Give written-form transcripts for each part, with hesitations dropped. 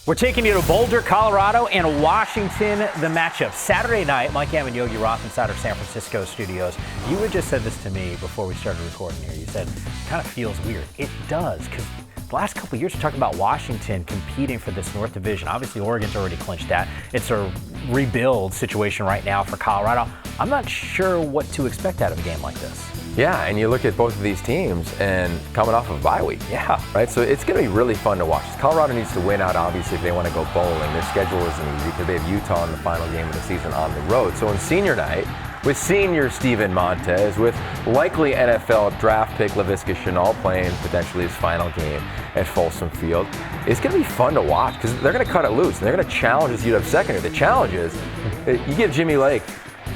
We're taking you to Boulder, Colorado, and Washington, the matchup. Saturday night, Mike Am and Yogi Roth inside our San Francisco studios. You had just said this to me before we started recording here. You said, it kind of feels weird. It does, because the last couple of years, we're talking about Washington competing for this North Division. Obviously, Oregon's already clinched that. It's a rebuild situation right now for Colorado. I'm not sure what to expect out of a game like this. Yeah, and you look at both of these teams and coming off of a bye week. Yeah. Right, so it's going to be really fun to watch. Colorado needs to win out, obviously, if they want to go bowling. Their schedule isn't easy because they have Utah in the final game of the season on the road. So on senior night, with senior Steven Montez, with likely NFL draft pick Laviska Shenault playing potentially his final game at Folsom Field, it's going to be fun to watch because they're going to cut it loose and they're going to challenge this UW secondary. The challenge is you give Jimmy Lake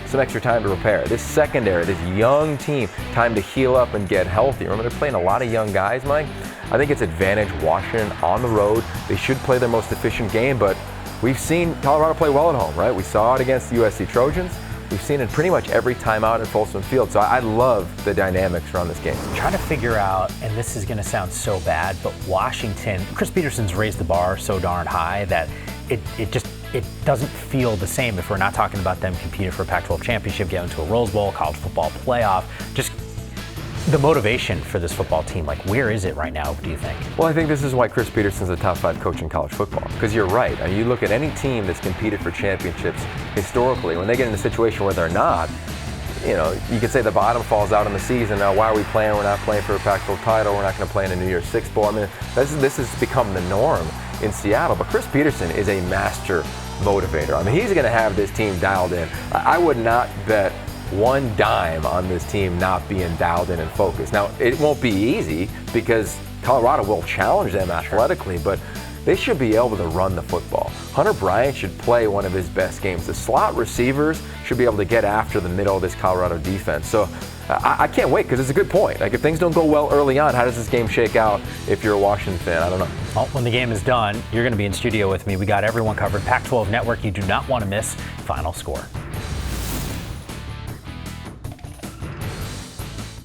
some extra time to repair. This secondary, this young team, time to heal up and get healthy. Remember, they're playing a lot of young guys, Mike. I think it's advantage Washington on the road. They should play their most efficient game, but we've seen Colorado play well at home, right? We saw it against the USC Trojans. We've seen it pretty much every time out at Folsom Field. So I love the dynamics around this game. I'm trying to figure out, and this is going to sound so bad, but Washington, Chris Peterson's raised the bar so darn high that it doesn't feel the same if we're not talking about them competing for a Pac-12 championship, getting to a Rose Bowl, college football playoff. Just the motivation for this football team, like where is it right now, do you think? Well, I think this is why Chris Peterson's a top 5 coach in college football. Because you're right. I mean, you look at any team that's competed for championships historically, when they get in a situation where they're not, you know, you could say the bottom falls out in the season. Now, why are we playing? We're not playing for a Pac-12 title. We're not going to play in a New Year's Six Bowl. I mean, this has become the norm in Seattle. But Chris Peterson is a master motivator. I mean, he's going to have this team dialed in. I would not bet one dime on this team not being dialed in and focused. Now, it won't be easy because Colorado will challenge them athletically, but they should be able to run the football. Hunter Bryant should play one of his best games. The slot receivers should be able to get after the middle of this Colorado defense. So I can't wait because it's a good point. Like if things don't go well early on, how does this game shake out if you're a Washington fan? I don't know. Well, when the game is done, you're going to be in studio with me. We got everyone covered. Pac-12 Network, you do not want to miss Final Score.